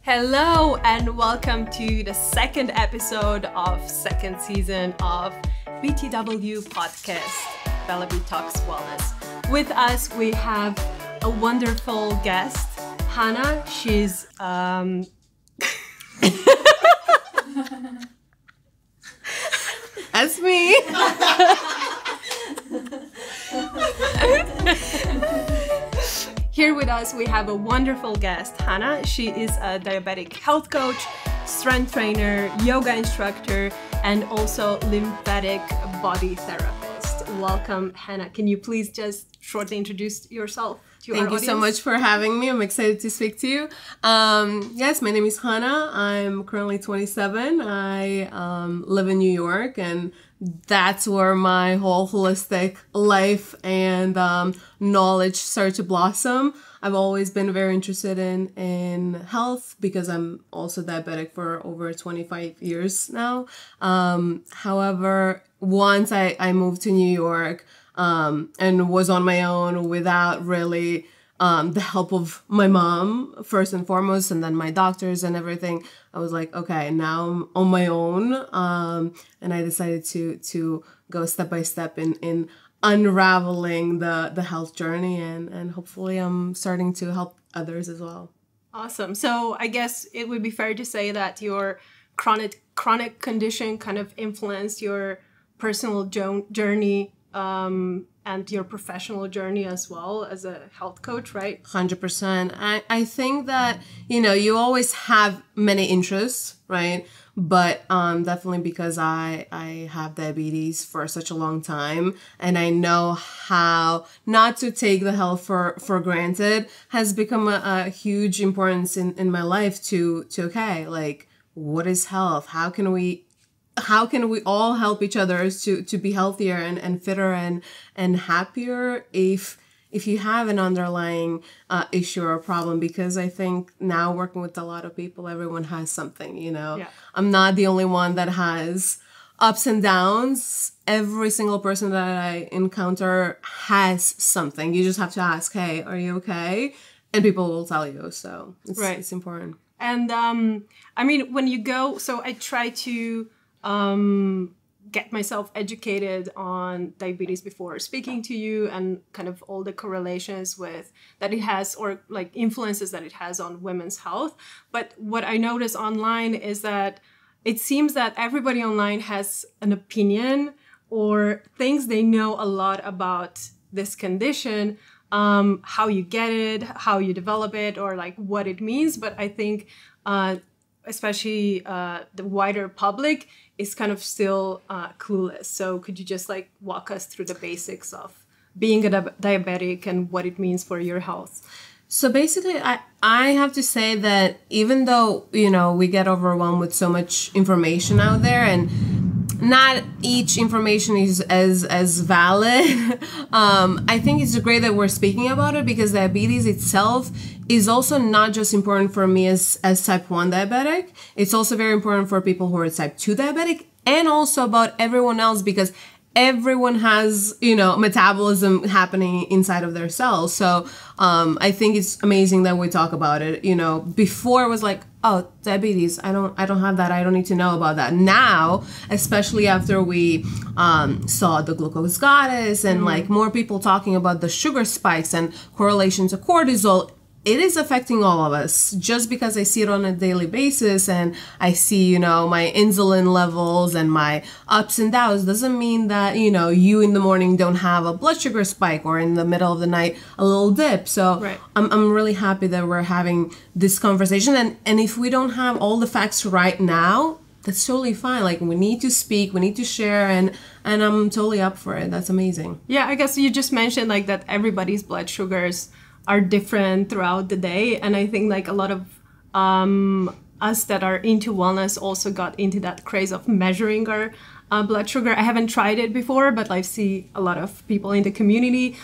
Hello and welcome to the second episode of second season of BTW podcast, Bellabeat Talks Wellness. With us, we have a wonderful guest, Hana. She's That's me. Here with us, we have a wonderful guest, Hana. She is a diabetic health coach, strength trainer, yoga instructor, and also lymphatic body therapist. Welcome, Hana. Can you please just shortly introduce yourself to our audience? Thank you so much for having me. I'm excited to speak to you. Yes, my name is Hana. I'm currently 27. I live in New York, and that's where my whole holistic life and knowledge started to blossom. I've always been very interested in health because I'm also diabetic for over 25 years now. However, once I moved to New York and was on my own without really the help of my mom, first and foremost, and then my doctors and everything, I was like, okay, now I'm on my own. And I decided to go step by step in unraveling the health journey, and hopefully I'm starting to help others as well. Awesome. So I guess it would be fair to say that your chronic condition kind of influenced your personal journey and your professional journey as well as a health coach, right? 100%. I think that, you always have many interests, right? But definitely because I have diabetes for such a long time, and I know how not to take the health for granted, has become a huge importance in my life to okay, like, what is health? How can we all help each other to be healthier and fitter and happier if you have an underlying issue or problem? Because I think now working with a lot of people, everyone has something, Yeah. I'm not the only one that has ups and downs. Every single person that I encounter has something. You just have to ask, hey, are you okay? And people will tell you. So it's important. And I mean, when you go, so I try to get myself educated on diabetes before speaking to you, and kind of all the correlations with that it has, or like influences that it has on women's health. But what I notice online is that it seems that everybody online has an opinion or thinks they know a lot about this condition, how you get it, how you develop it, or like what it means. But I think especially the wider public is kind of still clueless. So could you just like walk us through the basics of being a diabetic and what it means for your health? So basically, I have to say that even though, we get overwhelmed with so much information out there, and not each information is as valid, I think it's great that we're speaking about it, because diabetes itself is also not just important for me as type 1 diabetic. It's also very important for people who are type 2 diabetic, and also about everyone else, because everyone has, metabolism happening inside of their cells. So I think it's amazing that we talk about it. Before it was like, oh, diabetes, I don't have that. I don't need to know about that. Now, especially after we saw the glucose goddess and like more people talking about the sugar spikes and correlation to cortisol, it is affecting all of us. Just because I see it on a daily basis and I see, my insulin levels and my ups and downs, doesn't mean that, you in the morning don't have a blood sugar spike, or in the middle of the night, a little dip. So right. I'm really happy that we're having this conversation. And if we don't have all the facts right now, that's totally fine. Like, we need to speak, we need to share, and I'm totally up for it. That's amazing. Yeah, I guess you just mentioned like that everybody's blood sugars are different throughout the day. And I think like a lot of us that are into wellness also got into that craze of measuring our blood sugar. I haven't tried it before, but I see a lot of people in the community,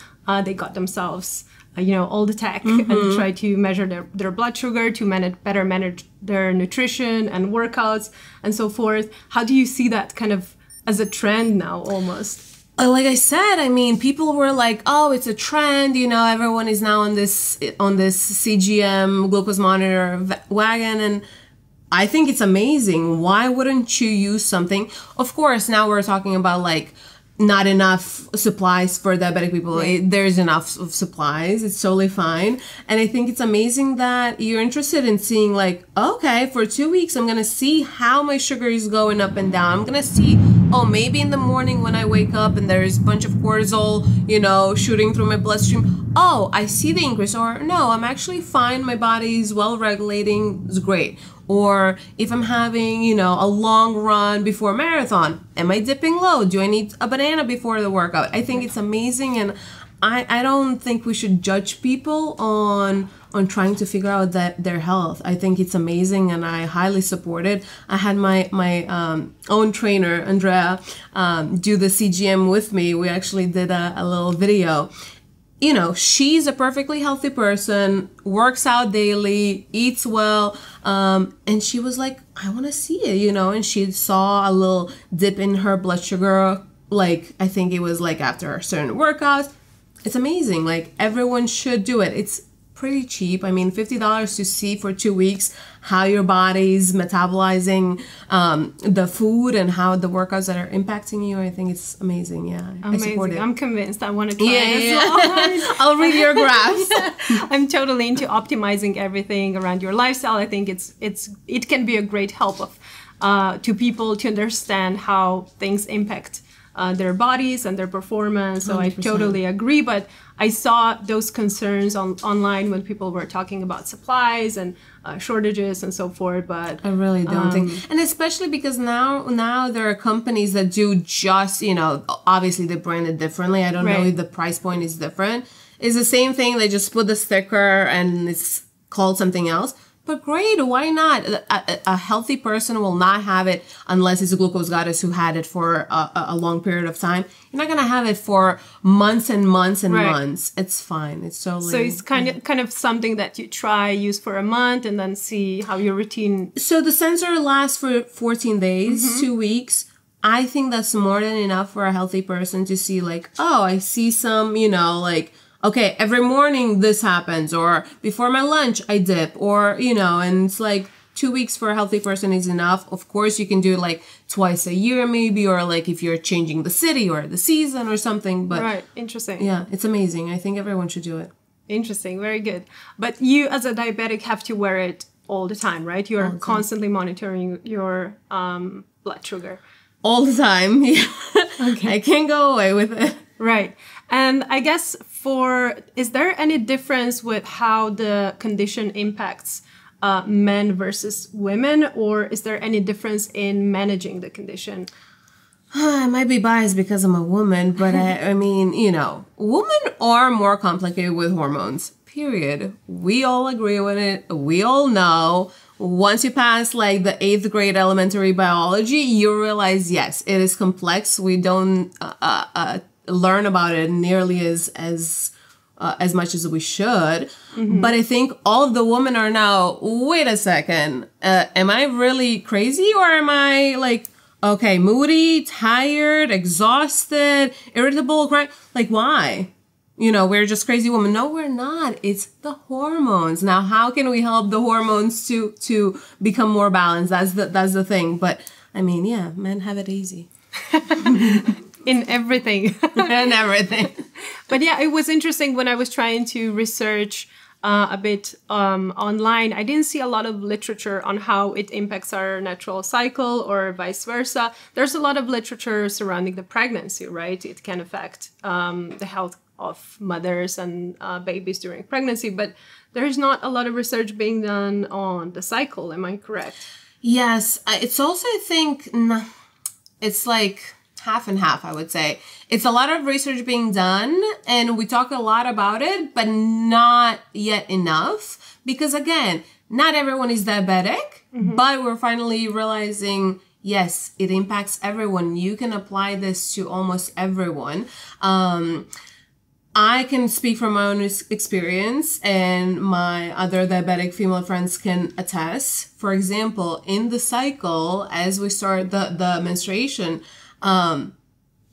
they got themselves, all the tech and try to measure their blood sugar to better manage their nutrition and workouts and so forth. How do you see that kind of as a trend now almost? like I said, I mean, people were like, "Oh, it's a trend, you know, everyone is now on this CGM glucose monitor wagon," and I think it's amazing. Why wouldn't you use something? Of course, now we're talking about like not enough supplies for diabetic people. Right. There's enough of supplies. It's totally fine. And I think it's amazing that you're interested in seeing like, okay, for 2 weeks, I'm going to see how my sugar is going up and down. I'm going to see, oh, maybe in the morning when I wake up and there's a bunch of cortisol, you know, shooting through my bloodstream. Oh, I see the increase. Or no, I'm actually fine. My body is well regulating. It's great. Or if I'm having, you know, a long run before a marathon, am I dipping low? Do I need a banana before the workout? I think it's amazing, and I don't think we should judge people on trying to figure out their health. I think it's amazing, and I highly support it. I had my own trainer, Andrea, do the CGM with me. We actually did a little video. You know, she's a perfectly healthy person, works out daily, eats well, and she was like, I want to see it, you know, and she saw a little dip in her blood sugar, like, I think it was like after certain workouts. It's amazing. Like, everyone should do it. It's pretty cheap. I mean, $50 to see for 2 weeks how your body's metabolizing the food and how the workouts that are impacting you. I think it's amazing. Yeah, amazing. I support it. I'm convinced. I want to try it as well. I'll read your graphs. I'm totally into optimizing everything around your lifestyle. I think it can be a great help to people to understand how things impact their bodies and their performance. So 100%. I totally agree. But I saw those concerns online when people were talking about supplies and shortages and so forth. But I really don't think, and especially because now there are companies that do just, you know, obviously they brand it differently. I don't know if the price point is different. It's the same thing. They just put the sticker and it's called something else. But great, why not? A healthy person will not have it unless it's a glucose goddess who had it for a long period of time. You're not gonna have it for months and months and months. It's fine. It's totally. So it's kind of something that you use for a month and then see how your routine. So the sensor lasts for 14 days, 2 weeks. I think that's more than enough for a healthy person to see like, oh, I see some, you know, like, okay, every morning this happens, or before my lunch I dip, or, you know, and it's like 2 weeks for a healthy person is enough. Of course, you can do it like twice a year maybe, or like if you're changing the city or the season or something. But right, interesting. Yeah, it's amazing. I think everyone should do it. Interesting, very good. But you as a diabetic have to wear it all the time, right? You're constantly monitoring your blood sugar. All the time, yeah. Okay. I can't go away with it. Right. And I guess is there any difference with how the condition impacts men versus women, or is there any difference in managing the condition? I might be biased because I'm a woman, but I mean, you know, women are more complicated with hormones, period. We all agree with it. We all know. Once you pass like the 8th grade elementary biology, you realize, yes, it is complex. We don't learn about it nearly as much as we should. But I think all of the women are now, wait a second, am I really crazy, or am I like, okay, moody, tired, exhausted, irritable, crying? Like, why? You know, we're just crazy women. No, we're not. It's the hormones. Now, how can we help the hormones to become more balanced? That's the thing. But I mean, yeah, men have it easy. In everything. In everything. But yeah, it was interesting when I was trying to research a bit online. I didn't see a lot of literature on how it impacts our natural cycle or vice versa. There's a lot of literature surrounding the pregnancy, right? It can affect the health of mothers and babies during pregnancy, but there's not a lot of research being done on the cycle. Am I correct? Yes. It's also, I think, it's like half and half, I would say. It's a lot of research being done, and we talk a lot about it, but not yet enough, because again, not everyone is diabetic, but we're finally realizing, yes, it impacts everyone. You can apply this to almost everyone. I can speak from my own experience, and my other diabetic female friends can attest. For example, in the cycle, as we start the menstruation,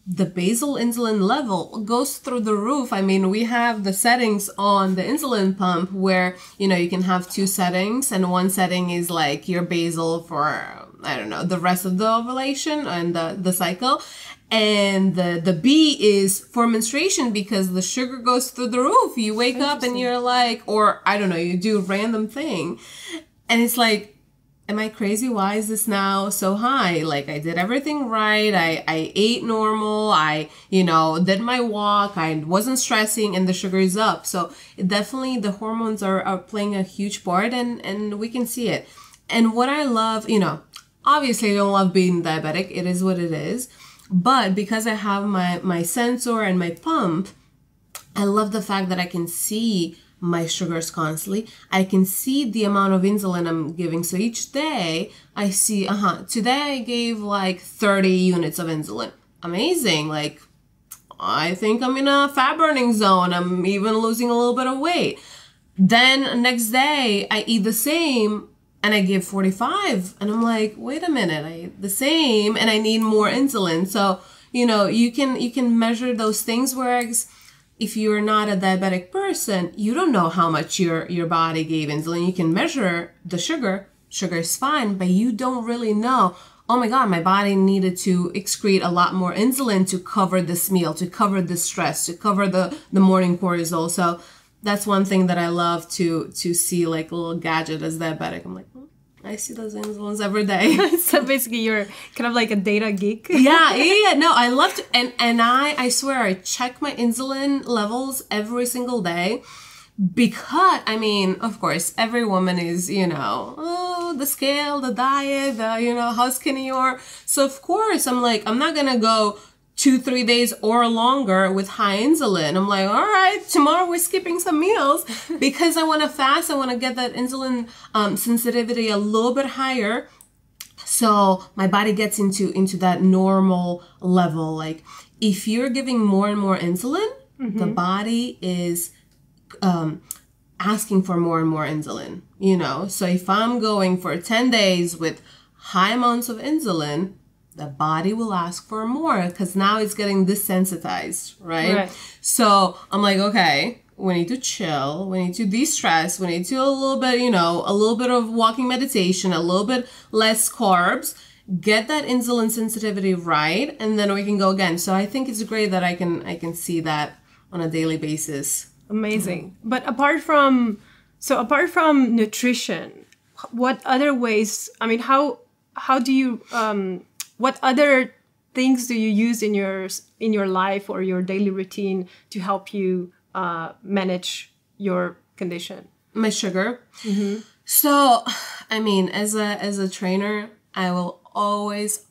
the basal insulin level goes through the roof. I mean, we have the settings on the insulin pump where, you know, you can have 2 settings, and one setting is like your basal for, I don't know, the rest of the ovulation and the cycle. And the B is for menstruation, because the sugar goes through the roof. You wake up and you're like, or I don't know, you do a random thing. And it's like, am I crazy? Why is this now so high? Like, I did everything right. I ate normal. I, you know, did my walk. I wasn't stressing, and the sugar is up. So definitely the hormones are playing a huge part, and we can see it. And what I love, you know, obviously I don't love being diabetic. It is what it is. But because I have my sensor and my pump, I love the fact that I can see my sugars constantly. I can see the amount of insulin I'm giving. So each day I see, today I gave like 30 units of insulin. Amazing. Like, I think I'm in a fat burning zone. I'm even losing a little bit of weight. Then next day I eat the same and I give 45. And I'm like, wait a minute, I ate the same and I need more insulin. So, you know, you can measure those things, whereas if you're not a diabetic person, you don't know how much your body gave insulin. You can measure the sugar. Sugar is fine, but you don't really know, oh my God, my body needed to excrete a lot more insulin to cover this meal, to cover this stress, to cover the morning cortisol. So that's one thing that I love to see, like a little gadget as diabetic. I'm like, I see those insulins every day. So basically you're kind of like a data geek. Yeah. No, I love to, and I swear I check my insulin levels every single day, because, I mean, of course, every woman is, you know, oh, the scale, the diet, you know, how skinny you are. So of course, I'm like, I'm not gonna go 2-3 days or longer with high insulin. I'm like, all right, tomorrow we're skipping some meals because I want to fast. I want to get that insulin sensitivity a little bit higher, so my body gets into that normal level. Like, if you're giving more and more insulin, the body is asking for more and more insulin, you know? So if I'm going for 10 days with high amounts of insulin, the body will ask for more, because now it's getting desensitized, right? So I'm like, okay, we need to chill. We need to de-stress. We need to a little bit, you know, a little bit of walking meditation, a little bit less carbs, get that insulin sensitivity right, and then we can go again. So I think it's great that I can see that on a daily basis. Amazing. But apart from nutrition, what other ways, I mean, how do you, what other things do you use in your life or your daily routine to help you manage your condition? My sugar. So, I mean, as a trainer, I will always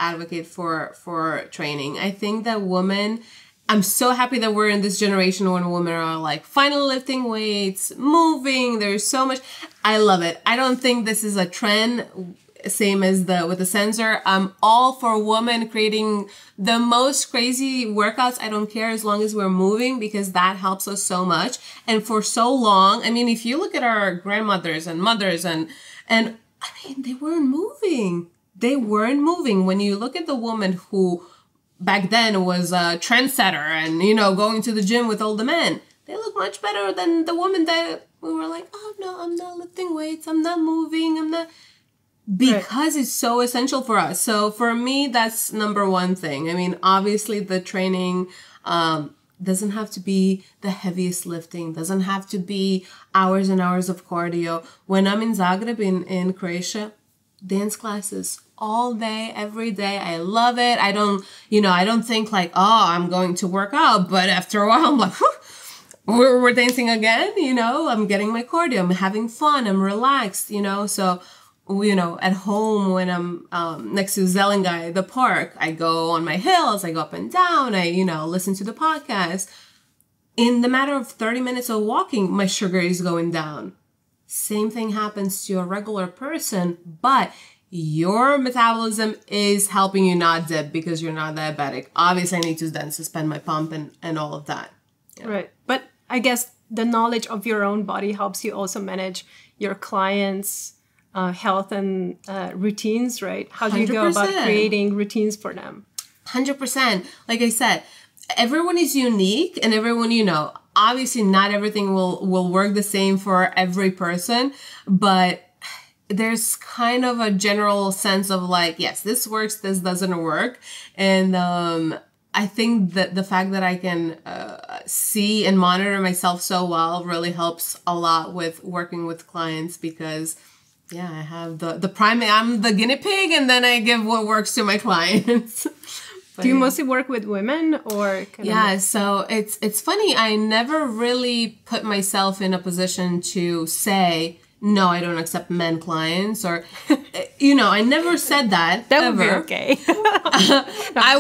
advocate for training. I think that women, I'm so happy that we're in this generation when women are like finally lifting weights, moving. There's so much. I love it. I don't think this is a trend. Same as with the sensor. I'm all for women creating the most crazy workouts. I don't care, as long as we're moving, because that helps us so much. And for so long, I mean, if you look at our grandmothers and mothers and I mean, they weren't moving. They weren't moving. When you look at the woman who back then was a trendsetter and, you know, going to the gym with all the men, they look much better than the woman that we were like, oh no, I'm not lifting weights. I'm not moving. I'm not. Because it's so essential for us. So for me, that's number one thing. I mean, obviously the training doesn't have to be the heaviest lifting, doesn't have to be hours and hours of cardio. When I'm in Zagreb, in Croatia, dance classes all day, every day. I love it. I don't think like, oh, I'm going to work out. But after a while, I'm like, we're dancing again, you know, I'm getting my cardio, I'm having fun, I'm relaxed, you know. So, you know, at home when I'm next to Zellingai, the park, I go on my hills, I go up and down, I, you know, listen to the podcast. In the matter of 30 minutes of walking, my sugar is going down. Same thing happens to a regular person, but your metabolism is helping you not dip because you're not diabetic. Obviously, I need to then suspend my pump and all of that. Yeah. Right. But I guess the knowledge of your own body helps you also manage your clients' health and routines, right? How do you go about creating routines for them? 100%. Like I said, everyone is unique, and everyone, you know, obviously not everything will work the same for every person, but there's kind of a general sense of like, yes, this works, this doesn't work. And I think that the fact that I can see and monitor myself so well really helps a lot with working with clients, because yeah, I have the primary, I'm the guinea pig, and then I give what works to my clients. But, do you mostly work with women or so it's funny, I never really put myself in a position to say, no, I don't accept men clients, or, you know, I never said that. That ever. would be okay. I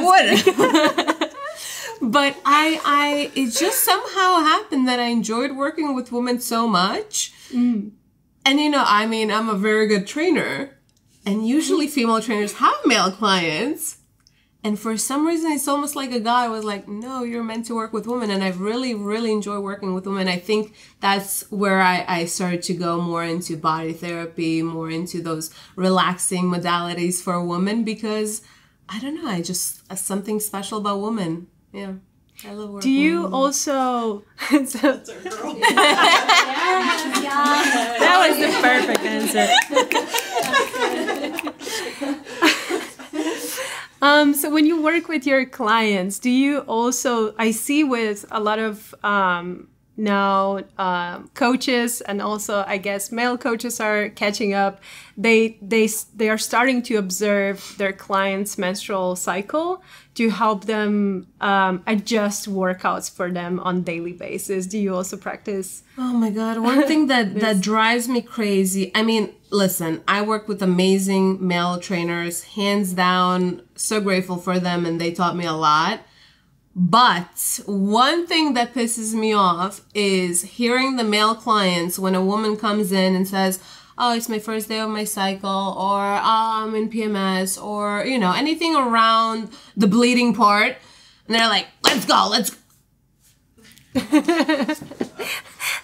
would. But it just somehow happened that I enjoyed working with women so much. And, you know, I mean, I'm a very good trainer, and usually female trainers have male clients. And for some reason, it's almost like a guy was like, no, you're meant to work with women. And I really, really enjoy working with women. I think that's where I started to go more into body therapy, more into those relaxing modalities for women, because I don't know, I just, something special about women. Yeah. I love working. Do you also... That's our girl. That was the perfect answer. So when you work with your clients, do you also, I see with a lot of now coaches, and also I guess male coaches are catching up, they are starting to observe their clients' menstrual cycle to help them adjust workouts for them on daily basis. Do you also practice? Oh my God. One thing that drives me crazy. I mean, listen, I work with amazing male trainers, hands down, so grateful for them, and they taught me a lot. But one thing that pisses me off is hearing the male clients when a woman comes in and says, oh, it's my first day of my cycle, or oh, I'm in PMS, or, you know, anything around the bleeding part. And they're like, let's go, let's go.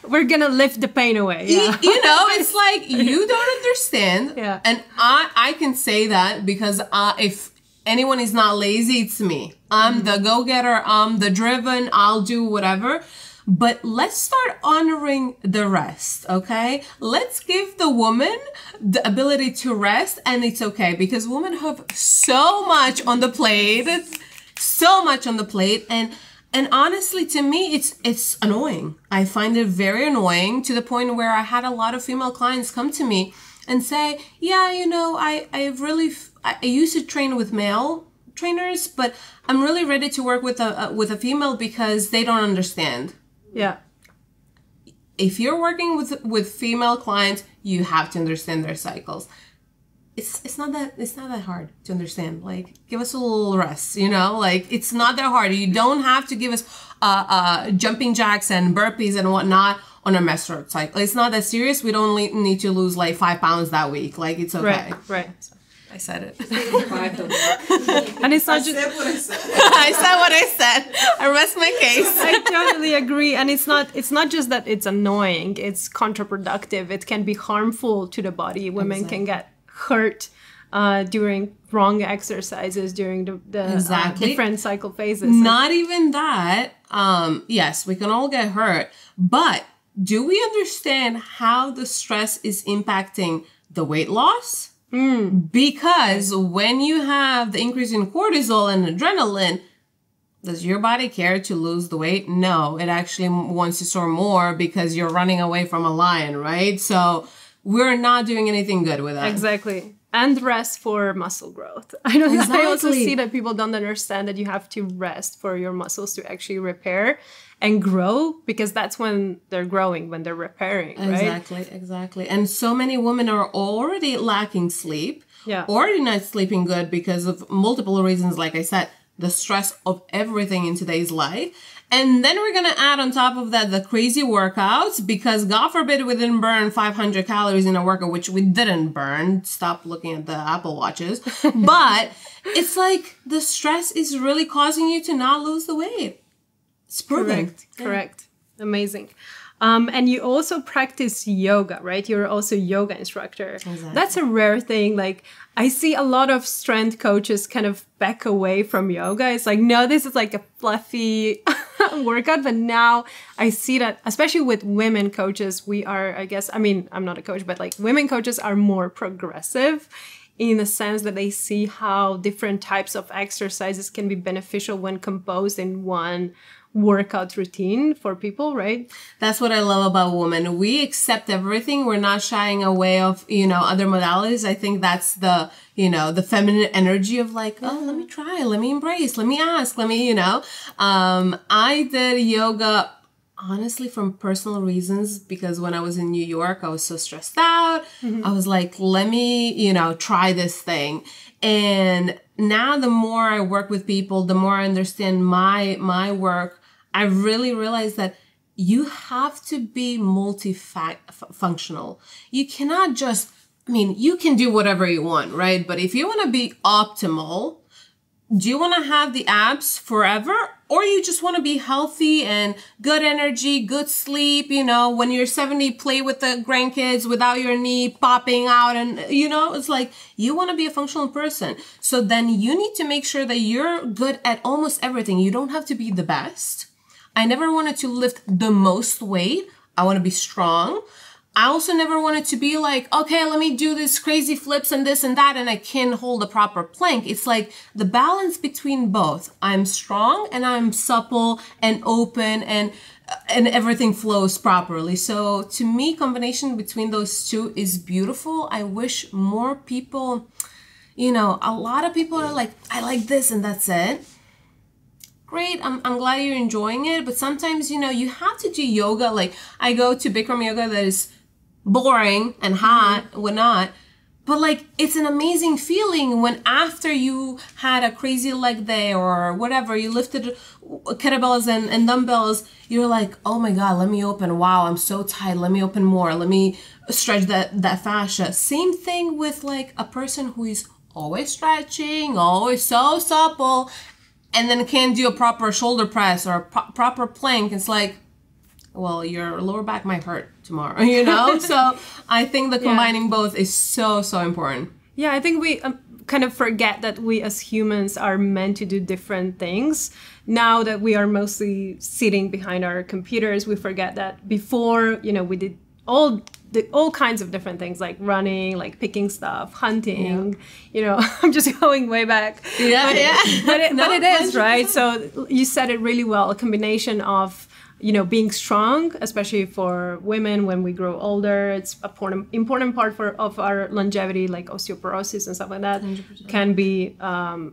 We're gonna lift the pain away. Yeah. You know, it's like, you don't understand. Yeah. And I can say that because if anyone is not lazy, it's me. I'm the go-getter, I'm the driven, I'll do whatever. But let's start honoring the rest, okay? Let's give the woman the ability to rest, and it's okay, because women have so much on the plate, and honestly, to me, it's annoying. I find it very annoying, to the point where I had a lot of female clients come to me and say, yeah, you know, I used to train with male trainers, but I'm really ready to work with a female because they don't understand. Yeah. If you're working with female clients, you have to understand their cycles. It's not that hard to understand. Like, give us a little rest, you know? Like, it's not that hard. You don't have to give us jumping jacks and burpees and whatnot on a menstrual cycle. It's not that serious. We don't need to lose like 5 pounds that week. Like, it's okay. Right. I said it. And it's not just... I said what I said. I rest my case. I totally agree. And it's not just that it's annoying. It's counterproductive. It can be harmful to the body. Women can get hurt during wrong exercises during the different cycle phases. Not even that. Yes, we can all get hurt. But do we understand how the stress is impacting the weight loss? Because when you have the increase in cortisol and adrenaline, does your body care to lose the weight? No, it actually wants to store more because you're running away from a lion, right? So we're not doing anything good with that. Exactly. And rest for muscle growth. I also see that people don't understand that you have to rest for your muscles to actually repair and grow, because that's when they're growing, when they're repairing, right? Exactly. And so many women are already lacking sleep, already not sleeping good because of multiple reasons, like I said, the stress of everything in today's life. And then we're going to add on top of that the crazy workouts, because God forbid we didn't burn 500 calories in a workout, which we didn't burn. Stop looking at the Apple Watches. But it's like the stress is really causing you to not lose the weight. It's proven. Correct. Amazing. And you also practice yoga, right? You're also a yoga instructor. Exactly. That's a rare thing. Like, I see a lot of strength coaches kind of back away from yoga. It's like, no, this is like a fluffy workout. But now I see that, especially with women coaches, we are, I guess, I mean, I'm not a coach, but like women coaches are more progressive in the sense that they see how different types of exercises can be beneficial when composed in one workout routine for people, right? That's what I love about women. We accept everything. We're not shying away of, other modalities. I think that's the, the feminine energy of like, oh, let me try, let me embrace, let me ask, I did yoga honestly from personal reasons, because when I was in New York, I was so stressed out. I was like, let me, try this thing. And now the more I work with people, the more I understand my work, I really realized that you have to be multifunctional. You cannot just, you can do whatever you want, right? But if you want to be optimal, do you want to have the abs forever? Or you just want to be healthy and good energy, good sleep, when you're 70, play with the grandkids without your knee popping out. And, it's like you want to be a functional person. So then you need to make sure that you're good at almost everything. You don't have to be the best. I never wanted to lift the most weight. I want to be strong. I also never wanted to be like, okay, let me do this crazy flips and this and that, and I can't hold a proper plank. It's like the balance between both. I'm strong and I'm supple and open and everything flows properly. So to me, combination between those two is beautiful. I wish more people, a lot of people are like, I like this and that's it. Great, I'm glad you're enjoying it, but sometimes, you have to do yoga. Like I go to Bikram yoga that is boring and hot, whatnot, but like it's an amazing feeling when after you had a crazy leg day or whatever, you lifted kettlebells and dumbbells, you're like, oh my God, let me open. Wow, I'm so tight. Let me open more. Let me stretch that fascia. Same thing with like a person who is always stretching, always so supple, and then can't do a proper shoulder press or a proper plank. It's like, well, your lower back might hurt tomorrow, So I think that combining both is so, so important. Yeah, I think we kind of forget that we as humans are meant to do different things. Now that we are mostly sitting behind our computers, we forget that before, we did all kinds of different things, like running, like picking stuff, hunting, I'm just going way back. But it is, right? So you said it really well, a combination of, being strong, especially for women when we grow older. It's an important part of our longevity, like osteoporosis and stuff like that. 100%. Can be,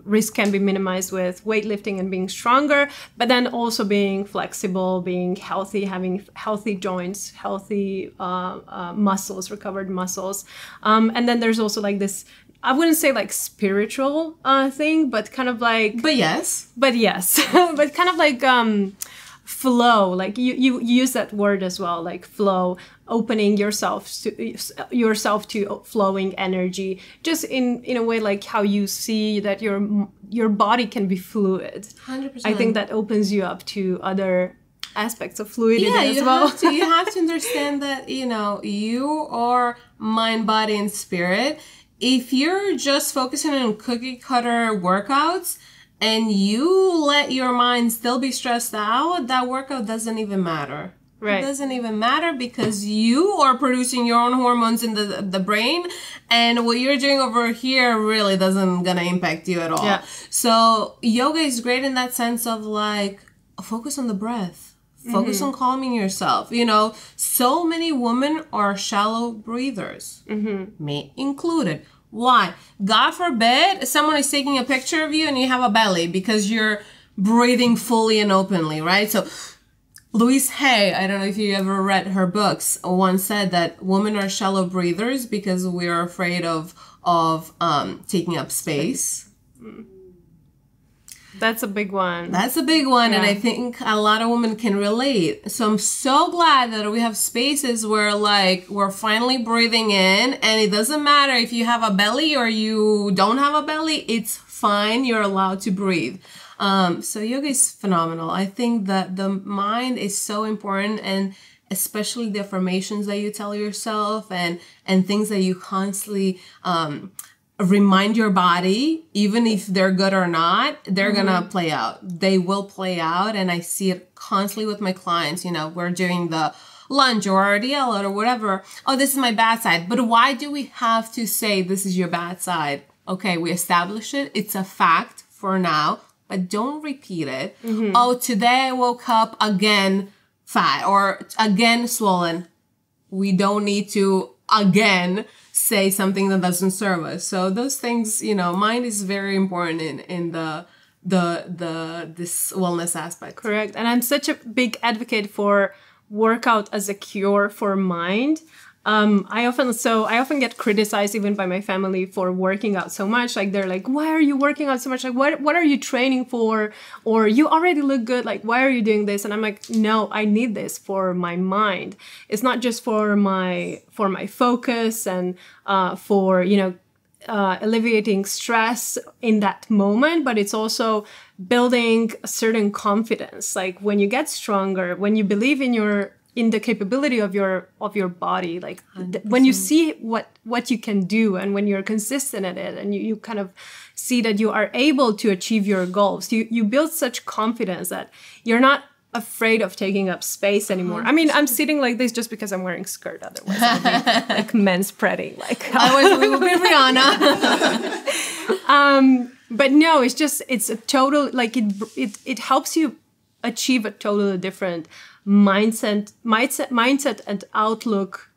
risk can be minimized with weightlifting and being stronger, but then also being flexible, being healthy, having healthy joints, healthy muscles, recovered muscles. And then there's also like this, I wouldn't say like spiritual thing, but kind of like... But yes. But kind of like... flow, like you use that word as well, like flow, opening yourself to flowing energy, just in a way like how you see that your body can be fluid. 100%. I think that opens you up to other aspects of fluidity as well. You have to understand that you are mind, body, and spirit. If you're just focusing on cookie cutter workouts and you let your mind still be stressed out, that workout doesn't even matter. Right. It doesn't even matter because you are producing your own hormones in the brain, and what you're doing over here really doesn't gonna impact you at all. Yeah. So yoga is great in that sense of like, focus on the breath. Focus on calming yourself. So many women are shallow breathers, me included. Why? God forbid someone is taking a picture of you and you have a belly because you're breathing fully and openly, right? So Louise Hay, I don't know if you ever read her books, once said that women are shallow breathers because we're afraid of taking up space. That's a big one. That's a big one. Yeah. And I think a lot of women can relate. So I'm so glad that we have spaces where like we're finally breathing in, and it doesn't matter if you have a belly or you don't have a belly, it's fine. You're allowed to breathe. So yoga is phenomenal. I think that the mind is so important, and especially the affirmations that you tell yourself and things that you constantly remind your body, even if they're good or not, they're gonna play out. They will play out. And I see it constantly with my clients. You know, we're doing the lunge or RDL or whatever. Oh, this is my bad side. But why do we have to say this is your bad side? Okay, we established it. It's a fact for now, but don't repeat it. Oh, today I woke up again fat or again swollen. We don't need to again say something that doesn't serve us. So those things, you know, mind is very important in this wellness aspect. Correct. And I'm such a big advocate for workout as a cure for mind. I often get criticized even by my family for working out so much. Like, they're like, why are you working out so much? Like, what are you training for? Or you already look good. Like, why are you doing this? And I'm like, no, I need this for my mind. It's not just for my focus and for, you know, alleviating stress in that moment, but it's also building a certain confidence. Like, when you get stronger, when you believe in the capability of your body, like when you see what you can do, and when you're consistent at it, and you kind of see that you are able to achieve your goals, you build such confidence that you're not afraid of taking up space anymore. I mean, I'm sitting like this just because I'm wearing a skirt. Otherwise, I'd be like men spreading. Like, otherwise we would be Rihanna. But no, it's a total, like, it helps you achieve a totally different mindset and outlook,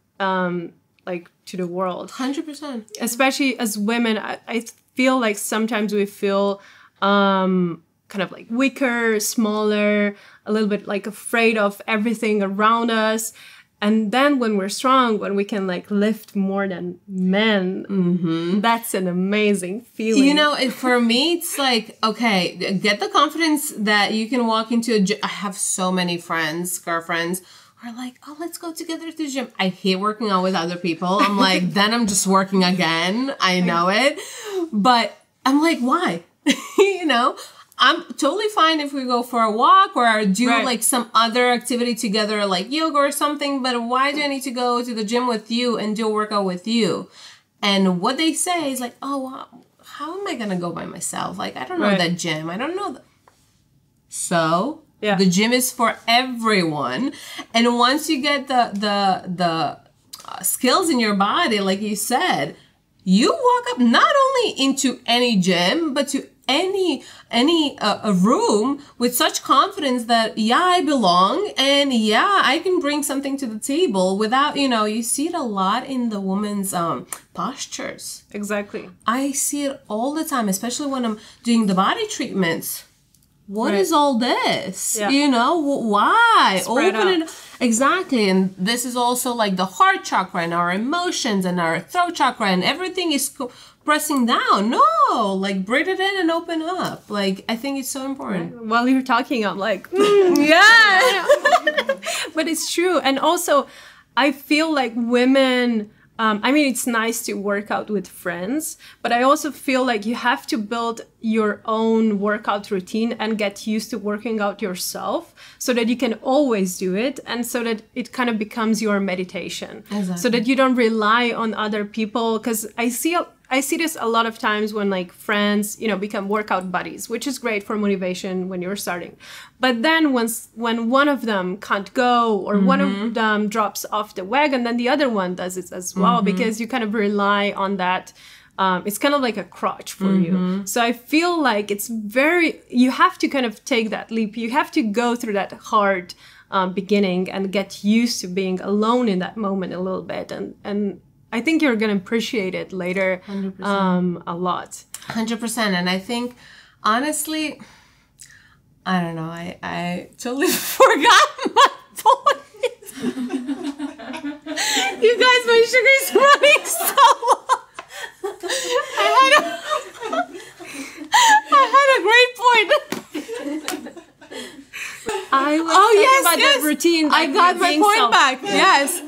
like, to the world. 100%. Especially as women, I feel like sometimes we feel kind of like weaker, smaller, a little bit like afraid of everything around us. And then when we're strong, when we can like lift more than men, that's an amazing feeling. You know, for me, it's like, okay, get the confidence that you can walk into a gym. I have so many friends, girlfriends, who are like, oh, let's go together to the gym. I hate working out with other people. I'm like, then I'm just working again. I know it. But I'm like, why? You know? I'm totally fine if we go for a walk or do like some other activity together, like yoga or something. But why do I need to go to the gym with you and do a workout with you? And what they say is like, oh, wow, how am I going to go by myself? Like, I don't know that gym. I don't know. So the gym is for everyone. And once you get the skills in your body, like you said, you walk up not only into any gym, but to any a room with such confidence that, yeah, I belong, and yeah, I can bring something to the table without, you know, you see it a lot in the women's postures. Exactly. I see it all the time, especially when I'm doing the body treatments. What is all this? Yeah. You know, why? Spread Open out. it. Exactly. And this is also like the heart chakra and our emotions and our throat chakra, and everything is pressing down. No, like breathe it in and open up. Like, I think it's so important. While you're talking, I'm like, yeah. But it's true. And also, I feel like women, I mean, it's nice to work out with friends, but I also feel like you have to build your own workout routine and get used to working out yourself so that you can always do it, and so that it kind of becomes your meditation. Exactly. So that you don't rely on other people. Because I see this a lot of times when like friends, you know, become workout buddies, which is great for motivation when you're starting. But then when one of them can't go, or one of them drops off the wagon, then the other one does it as well, because you kind of rely on that. It's kind of like a crutch for you. So I feel like you have to kind of take that leap. You have to go through that hard beginning and get used to being alone in that moment a little bit. And I think you're going to appreciate it later 100%. A lot. 100%. And I think, honestly, I don't know. I totally forgot my point. You guys, my sugar is running so low. I had a great point. I was talking about that routine. I got my point back. Yeah. Yes.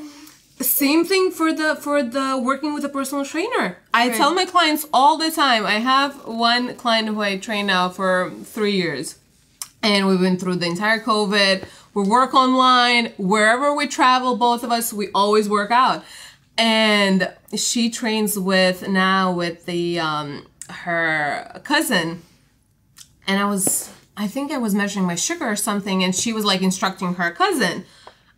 Same thing for the working with a personal trainer. I tell my clients all the time. I have one client who I train now for 3 years, and we went through the entire COVID. we work online, wherever we travel, both of us, we always work out. And she trains with the her cousin, and I think I was measuring my sugar or something, and she was like instructing her cousin.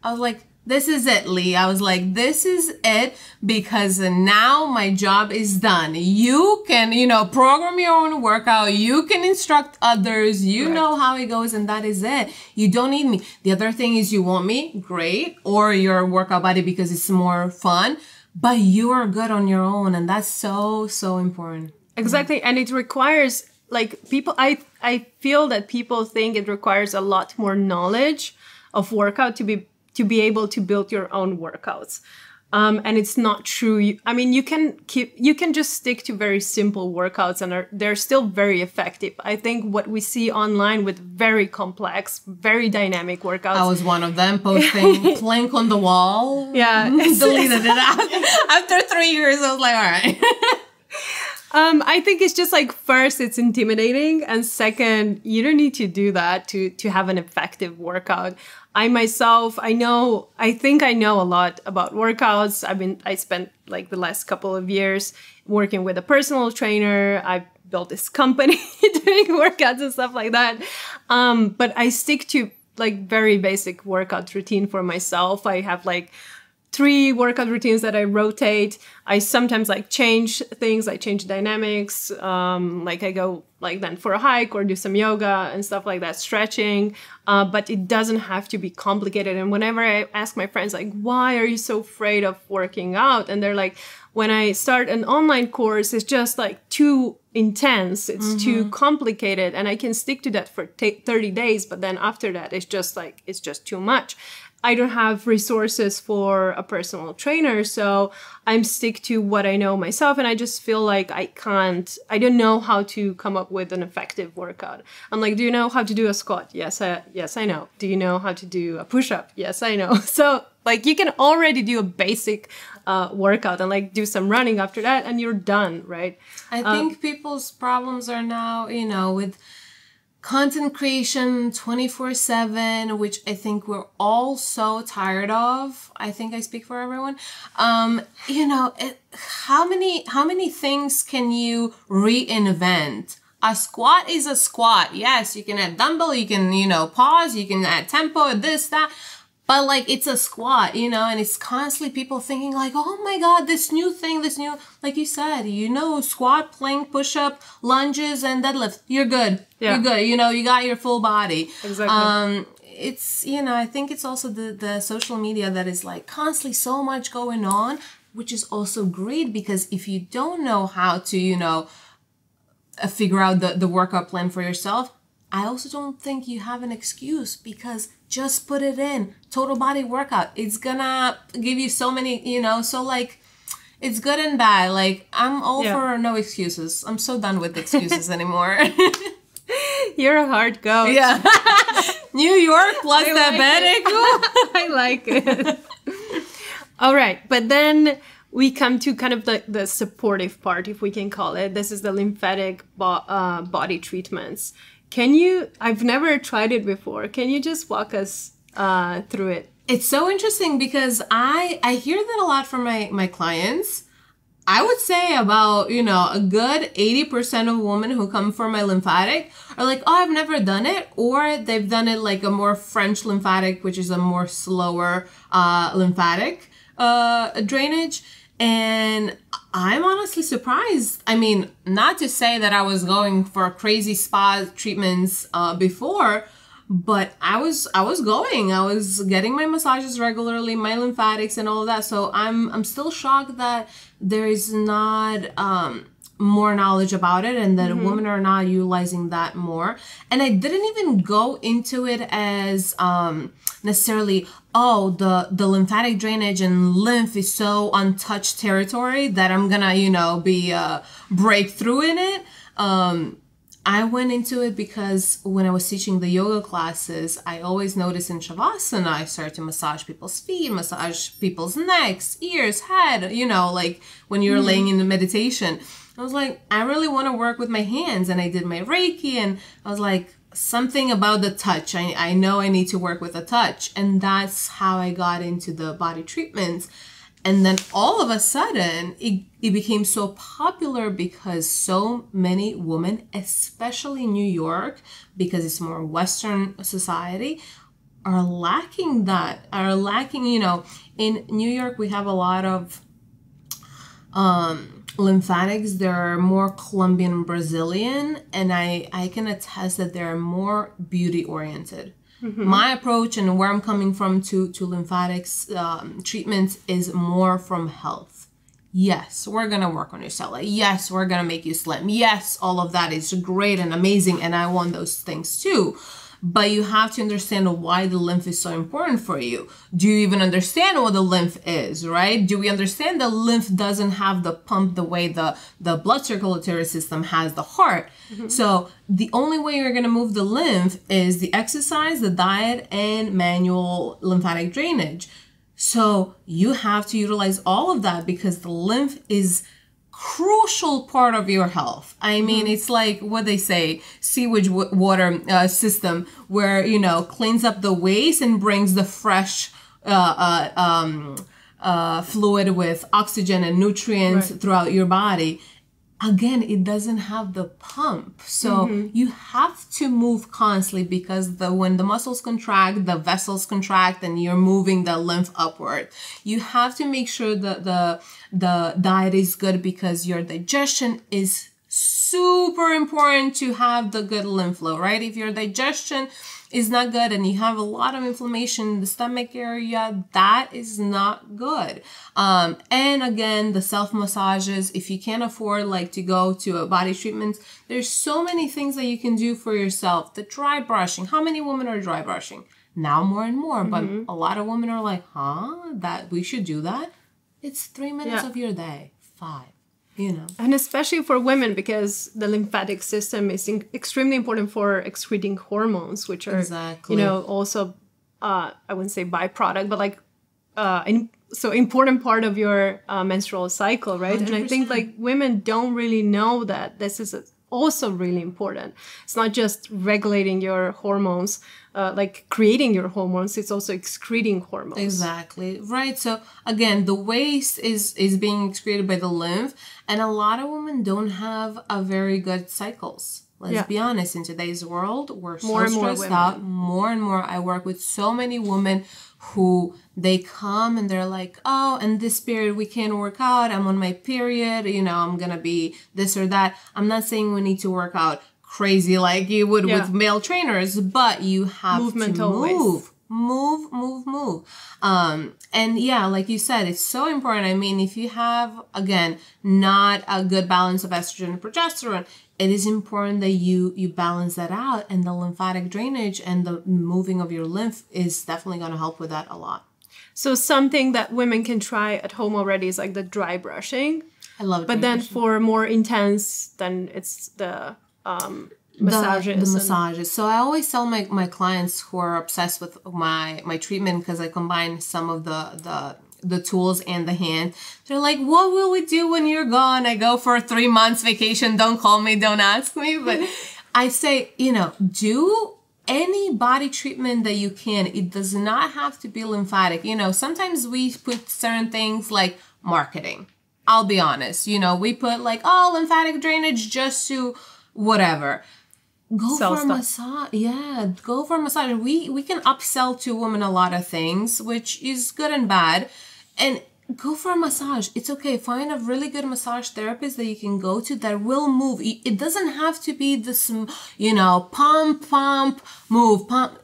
I was like, this is it, Lee. I was like, this is it, because now my job is done. You can, program your own workout. You can instruct others. You know how it goes, and that is it. You don't need me. The other thing is, you want me, great, or your workout buddy because it's more fun, but you are good on your own, and that's so, so important. Exactly. And it requires, like, people, I feel that people think it requires a lot more knowledge of workout to be able to build your own workouts. And it's not true. You can just stick to very simple workouts, and they're still very effective. I think what we see online with very complex, very dynamic workouts. I was one of them, posting plank on the wall. Yeah. Deleted it after 3 years. I was like, all right. I think it's just like, first, it's intimidating, and second, you don't need to do that to have an effective workout. I think I know a lot about workouts. I spent like the last couple of years working with a personal trainer. I built this company doing workouts and stuff like that. But I stick to like very basic workout routine for myself. I have like 3 workout routines that I rotate. I sometimes like change things. I change dynamics. Like I go like then for a hike or do some yoga and stuff like that, stretching. But it doesn't have to be complicated. And whenever I ask my friends, like, why are you so afraid of working out? And they're like, when I start an online course, it's just like too intense. It's too complicated. And I can stick to that for 30 days. But then after that, it's just too much. I don't have resources for a personal trainer, so I'm stick to what I know myself, and I just feel like I don't know how to come up with an effective workout. I'm like, do you know how to do a squat? Yes, I know. Do you know how to do a push-up? Yes, I know. So like you can already do a basic workout and like do some running after that, and you're done, right? I think people's problems are now, with content creation 24/7, which I think we're all so tired of. I think I speak for everyone. How many things can you reinvent? A squat is a squat. Yes, you can add dumbbell, you can, pause, you can add tempo, this, that. But like, it's a squat, and it's constantly people thinking like, oh my God, this new, like you said, squat, plank, push up, lunges, and deadlift. You're good. Yeah. You're good. You got your full body. Exactly. It's, I think it's also the social media that is like constantly so much going on, which is also great, because if you don't know how to, figure out the workout plan for yourself, I also don't think you have an excuse, because just put it in. Total body workout. It's gonna give you so many, so like, it's good and bad. Like, I'm all for no excuses. I'm so done with excuses anymore. You're a hard coach. Yeah. New York plus Diabetic. I like it. All right. But then we come to kind of the supportive part, if we can call it. This is the lymphatic body treatments. I've never tried it before. Can you just walk us through it? It's so interesting, because I hear that a lot from my clients. I would say about, a good 80% of women who come for my lymphatic are like, oh, I've never done it. Or they've done it like a more French lymphatic, which is a more slower lymphatic drainage. And I'm honestly surprised. I mean, not to say that I was going for crazy spa treatments before, but I was going. I was getting my massages regularly, my lymphatics and all of that. So I'm still shocked that there is not more knowledge about it, and that women are not utilizing that more. And I didn't even go into it as necessarily, oh, the lymphatic drainage and lymph is so untouched territory that I'm gonna, be breakthrough in it. I went into it because when I was teaching the yoga classes, I always noticed in Shavasana, I started to massage people's feet, massage people's necks, ears, head, like when you're laying in the meditation. I was like, I really want to work with my hands, and I did my Reiki, and I was like, something about the touch. I know I need to work with the touch. And that's how I got into the body treatments. And then all of a sudden, it became so popular because so many women, especially in New York, because it's more Western society, are lacking that, you know. In New York, we have a lot of lymphatics. They're more Colombian and Brazilian, and I can attest that they're more beauty oriented. My approach and where I'm coming from to lymphatics treatments is more from health. Yes, we're going to work on your cell. Yes, we're going to make you slim. Yes, all of that is great and amazing, and I want those things too. But you have to understand why the lymph is so important for you. Do you even understand what the lymph is, right? Do we understand the lymph doesn't have the pump the way the blood circulatory system has the heart? So the only way you're going to move the lymph is the exercise, the diet, and manual lymphatic drainage. So you have to utilize all of that because the lymph is crucial part of your health. I mean, it's like what they say, sewage water system, where, you know, cleans up the waste and brings the fresh fluid with oxygen and nutrients throughout your body. Again, it doesn't have the pump. So you have to move constantly because when the muscles contract, the vessels contract, and you're moving the lymph upward. You have to make sure that the diet is good because your digestion is super important to have the good lymph flow, right? If your digestion is not good and you have a lot of inflammation in the stomach area, that is not good. And again, the self massages, if you can't afford like to go to a body treatment, there's so many things that you can do for yourself. The dry brushing. How many women are dry brushing? Now more and more, but a lot of women are like, that we should do that. It's 3 minutes of your day, 5. You know. And especially for women, because the lymphatic system is extremely important for excreting hormones, which are, you know, also, I wouldn't say byproduct, but like, so important part of your menstrual cycle, right? 100%. And I think like women don't really know that this is also really important. It's not just regulating your hormones, like creating your hormones, it's also excreting hormones. Exactly, right. So again, the waste is being excreted by the lymph, and a lot of women don't have a very good cycles. Let's be honest, in today's world, we're so stressed out. More and more, I work with so many women who they come and they're like, oh, in this period, we can't work out. I'm on my period. You know, I'm going to be this or that. I'm not saying we need to work out crazy like you would with male trainers, but you have to move. And yeah, like you said, it's so important. I mean, if you have, again, not a good balance of estrogen and progesterone, it is important that you balance that out, and the lymphatic drainage and the moving of your lymph is definitely going to help with that a lot. So something that women can try at home already is like the dry brushing. I love it. But then for more intense, then it's the massages. The massages. So I always tell my clients who are obsessed with my treatment, because I combine some of the tools and the hand. They're like, what will we do when you're gone? I go for a 3 months vacation. Don't call me. Don't ask me. But I say, you know, do any body treatment that you can. It does not have to be lymphatic. You know, sometimes we put certain things like marketing. I'll be honest. You know, we put like, oh, lymphatic drainage just to whatever. Go for a massage. Yeah, go for a massage. We can upsell to women a lot of things, which is good and bad. And go for a massage. It's okay. Find a really good massage therapist that you can go to that will move. It doesn't have to be this, you know, pump, move, pump.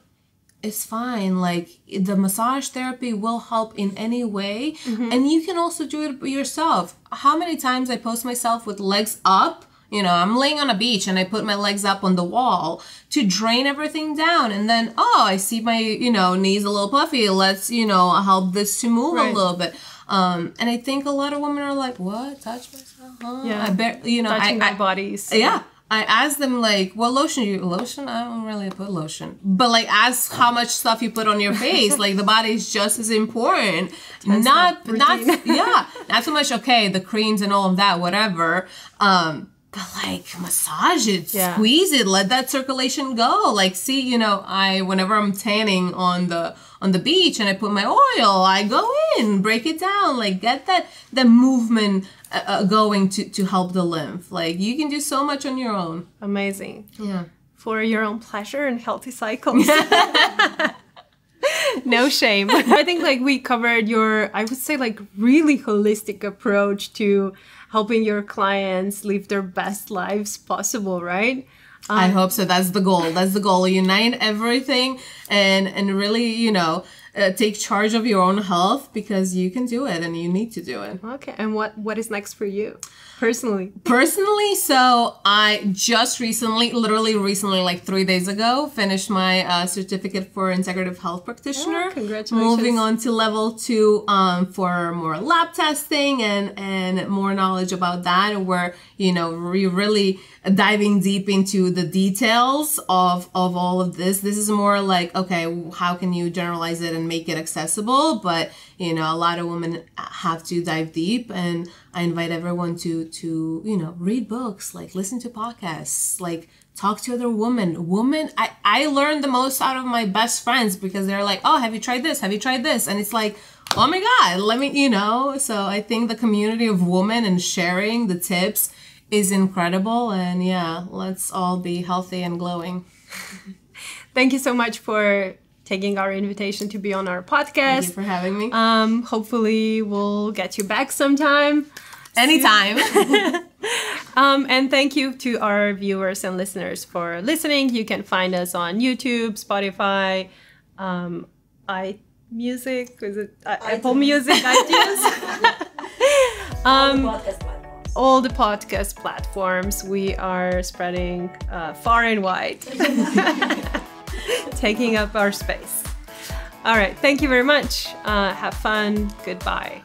It's fine. Like, the massage therapy will help in any way. And you can also do it yourself. How many times I post myself with legs up? You know, I'm laying on a beach and I put my legs up on the wall to drain everything down. And then, oh, I see my, you know, knees a little puffy. Let's, you know, help this to move a little bit. And I think a lot of women are like, what? Touch myself? Huh? Yeah. I bet, you know, touching our bodies. Yeah. I asked them, like, what lotion you lotion? I don't really put lotion. But, like, ask how much stuff you put on your face. Like, the body is just as important. Not so much, okay, the creams and all of that, whatever. but like massage it, squeeze it, let that circulation go. Like, see, you know, whenever I'm tanning on the beach and I put my oil, I go in, break it down, like get the movement going to help the lymph. Like, you can do so much on your own. Amazing. Yeah. For your own pleasure and healthy cycles. No shame. I think like we covered your, I would say like really holistic approach to helping your clients live their best lives possible, right? I hope so. That's the goal. That's the goal. Unite everything and really, you know, take charge of your own health, because you can do it and you need to do it. Okay. And what is next for you personally? So I just literally recently, like 3 days ago, finished my certificate for integrative health practitioner. Oh, congratulations. Moving on to level 2 for more lab testing and more knowledge about that, where, you know, we're really diving deep into the details of all of this. This is more like, okay, how can you generalize it and make it accessible? But, you know, a lot of women have to dive deep, and I invite everyone to you know, read books, like listen to podcasts, like talk to other women. I learned the most out of my best friends, because they're like, oh, have you tried this? Have you tried this? And it's like, oh my God, let me, you know. So I think the community of women and sharing the tips is incredible. And yeah, let's all be healthy and glowing. Thank you so much for taking our invitation to be on our podcast. Thank you for having me. Hopefully we'll get you back sometime. Anytime. And thank you to our viewers and listeners for listening. You can find us on YouTube, Spotify, iMusic, is it Apple Music, iTunes? All the podcast platforms. We are spreading far and wide, taking up our space. All right. Thank you very much. Have fun. Goodbye.